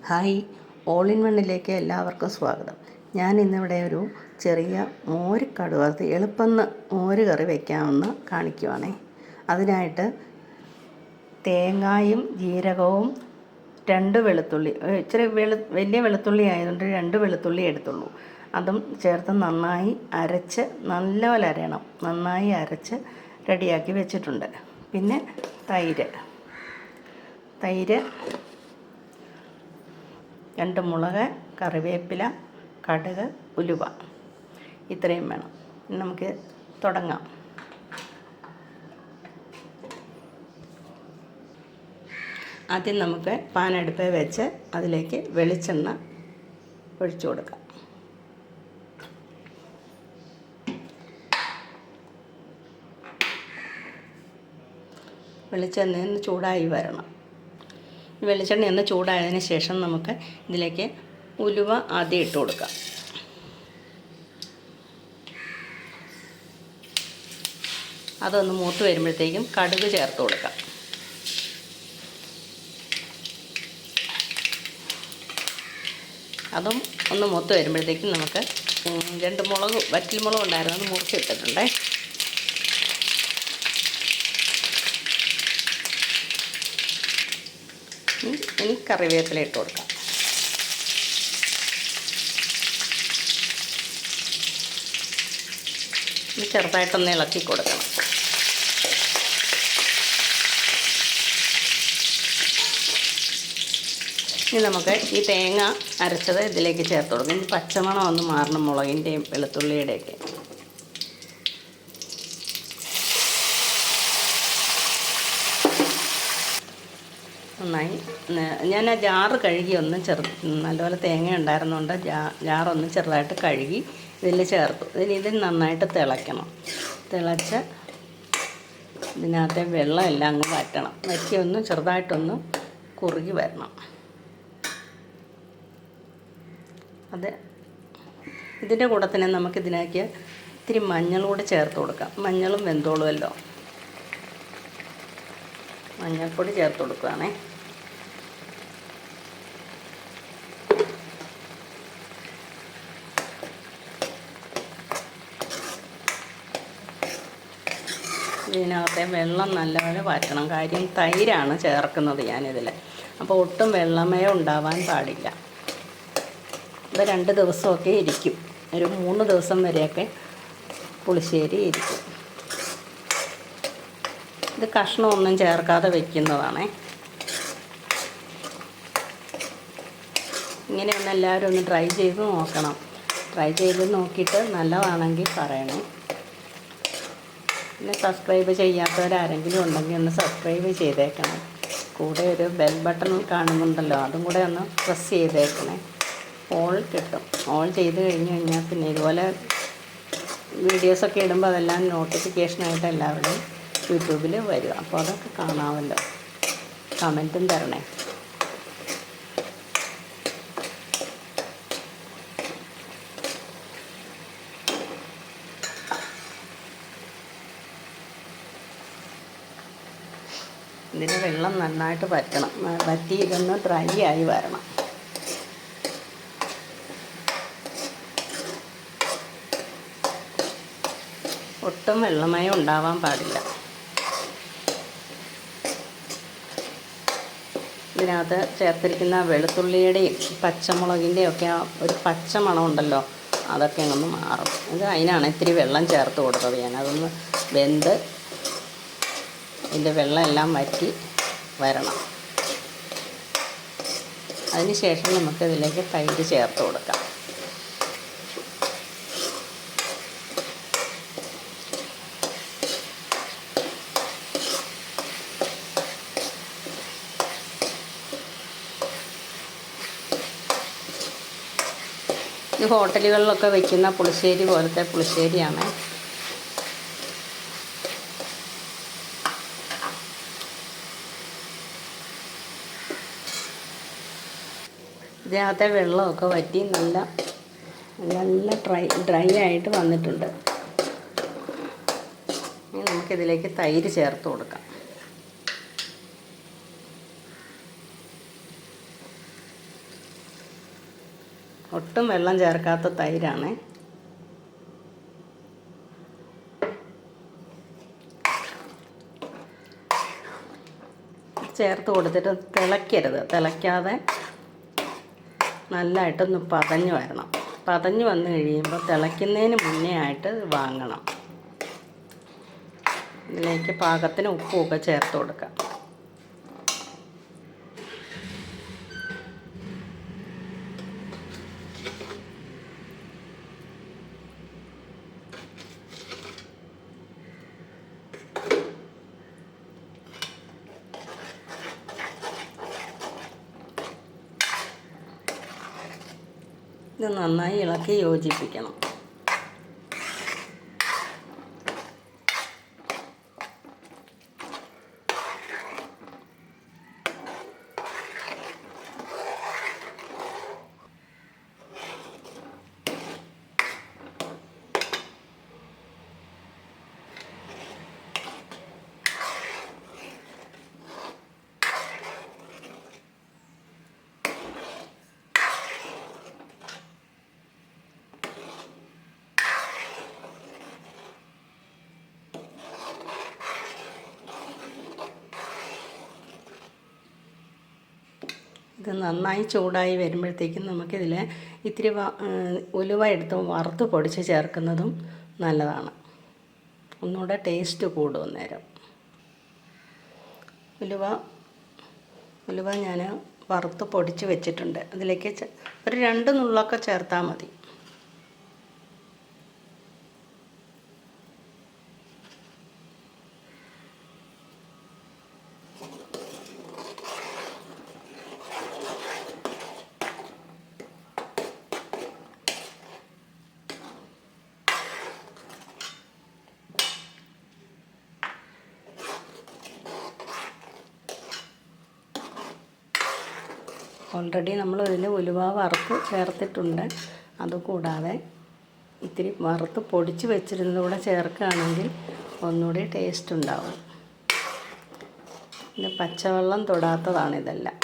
Hi, all in വണ്ണിലേക്ക് എല്ലാവർക്കും സ്വാഗതം. ഞാൻ ഇന്നിവിടെ ഒരു ചെറിയ മോര് കടുവറുത്ത് എളുപ്പം മോര് കറി വയ്ക്കാമെന്ന് കാണിക്കുവാണേ. അതിനായിട്ട് തേങ്ങായും ജീരകവും 2 വെളുത്തുള്ളി, ഇച്ചിരി വലിയ വെളുത്തുള്ളി ആയതുകൊണ്ട് 2 വെളുത്തുള്ളി എടുത്തുള്ളൂ. അതും ചേർത്ത് നന്നായി അരച്ച്, നല്ലപോലെ അരയണം, നന്നായി അരച്ച് റെഡിയാക്കി വെച്ചിട്ടുണ്ട്. പിന്നെ തൈര് 2 മുളക്, കറിവേപ്പില, കടുക്, ഉലുവ, ഇത്രയും വേണം. നമുക്ക് തുടങ്ങാം. ആദ്യം നമുക്ക് പാൻ അടുപ്പിൽ വെച്ച് അതിലേക്ക് വെളിച്ചെണ്ണ ഒഴിച്ചു കൊടുക്കാം. വെളിച്ചെണ്ണ ഒന്ന് ചൂടായി വരണം. വെളിച്ചെണ്ണ ഒന്ന് ചൂടായതിന് ശേഷം നമുക്ക് ഇതിലേക്ക് ഉലുവ ആദ്യം ഇട്ട് കൊടുക്കാം. അതൊന്ന് മൂത്ത് വരുമ്പോഴത്തേക്കും കടുക് ചേർത്ത് കൊടുക്കാം. അതും ഒന്ന് മൂത്ത് വരുമ്പോഴത്തേക്കും നമുക്ക് 2 മുളക്, വറ്റൽമുളക് ഉണ്ടായിരുന്നു, അത് മുറിച്ചിട്ടിട്ടുണ്ടേ. ഇനി കറിവേപ്പില ഇട്ട് കൊടുക്കാം. ഇത് ചെറുതായിട്ടൊന്ന് ഇളക്കി കൊടുക്കണം. ഇനി നമുക്ക് ഈ തേങ്ങ അരച്ചത് ഇതിലേക്ക് ചേർത്ത് കൊടുക്കാം. ഇനി പച്ചമണം ഒന്ന് മാറണം, മുളകിൻ്റെയും വെളുത്തുള്ളിയുടെയൊക്കെ. നന്നായി ഞാൻ ആ ജാറ് കഴുകി ഒന്ന് നല്ലപോലെ തേങ്ങ ഉണ്ടായിരുന്നുകൊണ്ട് ജാറൊന്ന് ചെറുതായിട്ട് കഴുകി ഇതിൽ ചേർത്തു. ഇത് നന്നായിട്ട് തിളയ്ക്കണം. തിളച്ച് ഇതിനകത്തെ വെള്ളം എല്ലാം അങ്ങ് വറ്റണം. വറ്റി ഒന്ന് ചെറുതായിട്ടൊന്ന് കുറുകി വരണം. ഇതിൻ്റെ കൂടെ തന്നെ നമുക്കിതിനേക്ക് ഇത്തിരി മഞ്ഞൾ കൂടെ ചേർത്ത് കൊടുക്കാം. മഞ്ഞളും വെന്തോളുമല്ലോ. മഞ്ഞൾപ്പൊടി ചേർത്ത് കൊടുക്കുകയാണേ. ഇതിനകത്തെ വെള്ളം നല്ലപോലെ വറ്റണം. കാര്യം തൈരാണ് ചേർക്കുന്നത് ഞാനിതിൽ. അപ്പോൾ ഒട്ടും വെള്ളമയം ഉണ്ടാവാൻ പാടില്ല. ഇത് 2 ദിവസമൊക്കെ ഇരിക്കും. ഒരു 3 ദിവസം വരെയൊക്കെ പുളിശ്ശേരി ഇരിക്കും. ഇത് കഷ്ണമൊന്നും ചേർക്കാതെ വയ്ക്കുന്നതാണേ. ഇങ്ങനെയൊന്ന് എല്ലാവരും ഒന്ന് ട്രൈ ചെയ്ത് നോക്കണം. ട്രൈ ചെയ്ത് നോക്കിയിട്ട് നല്ലതാണെങ്കിൽ പറയണേ. പിന്നെ സബ്സ്ക്രൈബ് ചെയ്യാത്തവരാരെങ്കിലും ഉണ്ടെങ്കിൽ ഒന്ന് സബ്സ്ക്രൈബ് ചെയ്തേക്കണം. കൂടെ ഒരു ബെൽ ബട്ടൺ കാണുന്നുണ്ടല്ലോ, അതും കൂടെ ഒന്ന് പ്രസ് ചെയ്തേക്കണേ. ഓൾ കിട്ടും. ഓൾ ചെയ്ത് കഴിഞ്ഞാൽ പിന്നെ ഇതുപോലെ വീഡിയോസൊക്കെ ഇടുമ്പോൾ അതെല്ലാം നോട്ടിഫിക്കേഷനായിട്ട് എല്ലാവരുടെയും യൂട്യൂബിൽ വരും. അപ്പോൾ അതൊക്കെ കാണാമല്ലോ. കമൻറ്റും തരണേ. ഇതിന് വെള്ളം നന്നായിട്ട് വറ്റണം. വറ്റി ഇതൊന്ന് ഡ്രൈ ആയി വരണം. ഒട്ടും വെള്ളമയം ഉണ്ടാവാൻ പാടില്ല. ഇതിനകത്ത് ചേർത്തിരിക്കുന്ന വെളുത്തുള്ളിയുടെയും പച്ചമുളകിൻ്റെയും ഒക്കെ ആ ഒരു പച്ചമണം ഉണ്ടല്ലോ, അതൊക്കെ അങ്ങൊന്ന് മാറും. അതിനാണ് ഇത്തിരി വെള്ളം ചേർത്ത് കൊടുത്തത് ഞാൻ. അതൊന്ന് വെന്ത് ഇതിൻ്റെ വെള്ളം എല്ലാം വറ്റി വരണം. അതിന് ശേഷം നമുക്കിതിലേക്ക് തൈര് ചേർത്ത് കൊടുക്കാം. ഇത് ഹോട്ടലുകളിലൊക്കെ വയ്ക്കുന്ന പുളിശ്ശേരി പോലത്തെ പുളിശ്ശേരിയാണ്. ഇതിനകത്തെ വെള്ളമൊക്കെ വറ്റി നല്ല ഡ്രൈ ആയിട്ട് വന്നിട്ടുണ്ട്. ഇനി നമുക്കിതിലേക്ക് തൈര് ചേർത്ത് കൊടുക്കാം. ഒട്ടും വെള്ളം ചേർക്കാത്ത തൈരാണ്. ചേർത്ത് കൊടുത്തിട്ട് തിളയ്ക്കരുത്. തിളയ്ക്കാതെ നല്ലതായിട്ടൊന്ന് പതഞ്ഞ് വരണം. പതഞ്ഞ് വന്നു കഴിയുമ്പോൾ തിളയ്ക്കുന്നതിന് മുന്നേ ആയിട്ട് വാങ്ങണം. ഇതിലേക്ക് പാകത്തിന് ഉപ്പുമൊക്കെ ചേർത്ത് കൊടുക്കാം. ഇത് നന്നായി ഇളക്കി യോജിപ്പിക്കണം. ഇത് നന്നായി ചൂടായി വരുമ്പോഴത്തേക്കും നമുക്കിതിൽ ഇത്തിരി ഉലുവ എടുത്ത് വറുത്ത് പൊടിച്ച് ചേർക്കുന്നതും നല്ലതാണ്. ഒന്നുകൂടെ ടേസ്റ്റ് കൂടും അന്നേരം. ഉലുവ ഞാൻ വറുത്ത് പൊടിച്ച് വെച്ചിട്ടുണ്ട്. അതിലേക്ക് ഒരു 2 നുള്ളൊക്കെ ചേർത്താൽ മതി. ഓൾറെഡി നമ്മൾ ഇതിൽ ഉലുവ വറുത്ത് ചേർത്തിട്ടുണ്ട്. അതുകൂടാതെ ഇത്തിരി വറുത്ത് പൊടിച്ച് വെച്ചിരുന്നതുകൂടെ ചേർക്കുകയാണെങ്കിൽ ഒന്നുകൂടി ടേസ്റ്റ് ഉണ്ടാവും. പിന്നെ പച്ചവെള്ളം തൊടാത്തതാണ് ഇതെല്ലാം.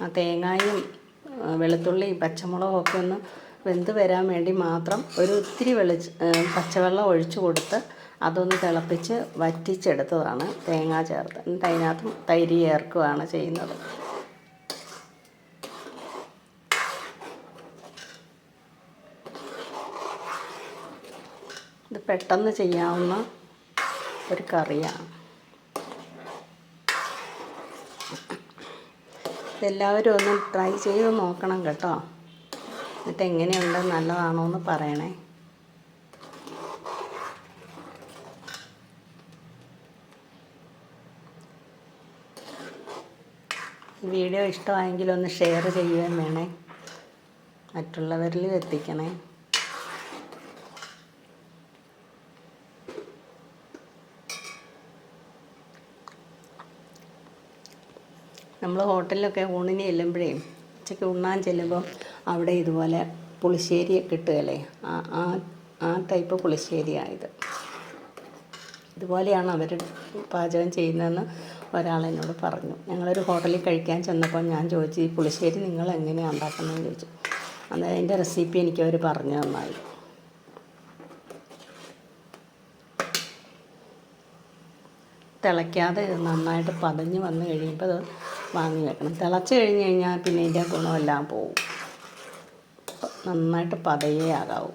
ആ തേങ്ങായും വെളുത്തുള്ളിയും പച്ചമുളകും ഒക്കെ ഒന്ന് വെന്ത് വരാൻ വേണ്ടി മാത്രം ഒരു ഇത്തിരി പച്ചവെള്ളം ഒഴിച്ചു കൊടുത്ത് അതൊന്ന് തിളപ്പിച്ച് വറ്റിച്ചെടുത്തതാണ് തേങ്ങ ചേർത്ത്. എന്നിട്ട് അതിനകത്ത് തൈര് ചേർക്കുകയാണ് ചെയ്യുന്നത്. ഇത് പെട്ടെന്ന് ചെയ്യാവുന്ന ഒരു കറിയാണ്. ഇതെല്ലാവരും ഒന്ന് ട്രൈ ചെയ്ത് നോക്കണം കേട്ടോ. എന്നിട്ട് എങ്ങനെയുണ്ട്, നല്ലതാണോ എന്ന് പറയണേ. വീഡിയോ ഇഷ്ടമായെങ്കിൽ ഒന്ന് ഷെയർ ചെയ്യുകയും വേണേ, മറ്റുള്ളവരിലും എത്തിക്കണേ. നമ്മൾ ഹോട്ടലിലൊക്കെ ഊണിന് ചെല്ലുമ്പോഴേ, ഉച്ചയ്ക്ക് ഉണ്ണാൻ ചെല്ലുമ്പം അവിടെ ഇതുപോലെ പുളിശ്ശേരിയൊക്കെ കിട്ടുകയല്ലേ, ആ ടൈപ്പ് പുളിശ്ശേരിയായത്. ഇതുപോലെയാണ് അവർ പാചകം ചെയ്യുന്നതെന്ന് ഒരാളെന്നോട് പറഞ്ഞു. ഞങ്ങളൊരു ഹോട്ടലിൽ കഴിക്കാൻ ചെന്നപ്പോൾ ഞാൻ ചോദിച്ചു, ഈ പുളിശ്ശേരി നിങ്ങൾ എങ്ങനെയാണ് ഉണ്ടാക്കുന്നതെന്ന് ചോദിച്ചു. അന്നേരം അതിൻ്റെ റെസിപ്പി എനിക്ക് അവർ പറഞ്ഞു തന്നായി. തിളയ്ക്കാതെ നന്നായിട്ട് പതഞ്ഞ് വന്ന് കഴിയുമ്പോൾ അത് വാങ്ങി വെക്കണം. തിളച്ച് കഴിഞ്ഞ് കഴിഞ്ഞാൽ പിന്നെ ഇതിൻ്റെ ഗുണമെല്ലാം പോവും. നന്നായിട്ട് പതയേ ആകാവൂ.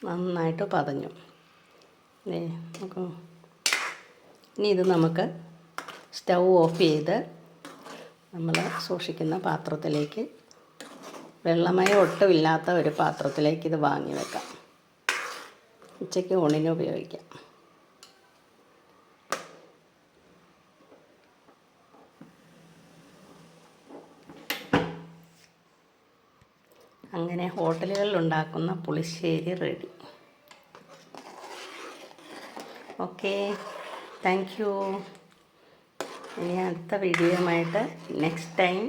നന്നായിട്ട് പതഞ്ഞു. നമുക്ക് ഇനി ഇത് നമുക്ക് സ്റ്റൗ ഓഫ് ചെയ്ത് നമ്മൾ സൂക്ഷിക്കുന്ന പാത്രത്തിലേക്ക്, വെള്ളമയം ഒട്ടുമില്ലാത്ത ഒരു പാത്രത്തിലേക്ക് ഇത് വാങ്ങി വെക്കാം. ഉച്ചയ്ക്ക് ഊണിന് ഉപയോഗിക്കാം. അങ്ങനെ ഹോട്ടലുകളിൽ ഉണ്ടാക്കുന്ന പുളിശ്ശേരി റെഡി. Okay, thank you. ഇനി അടുത്ത വീഡിയോയുമായിട്ട് നെക്സ്റ്റ് ടൈം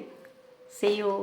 സീ യു.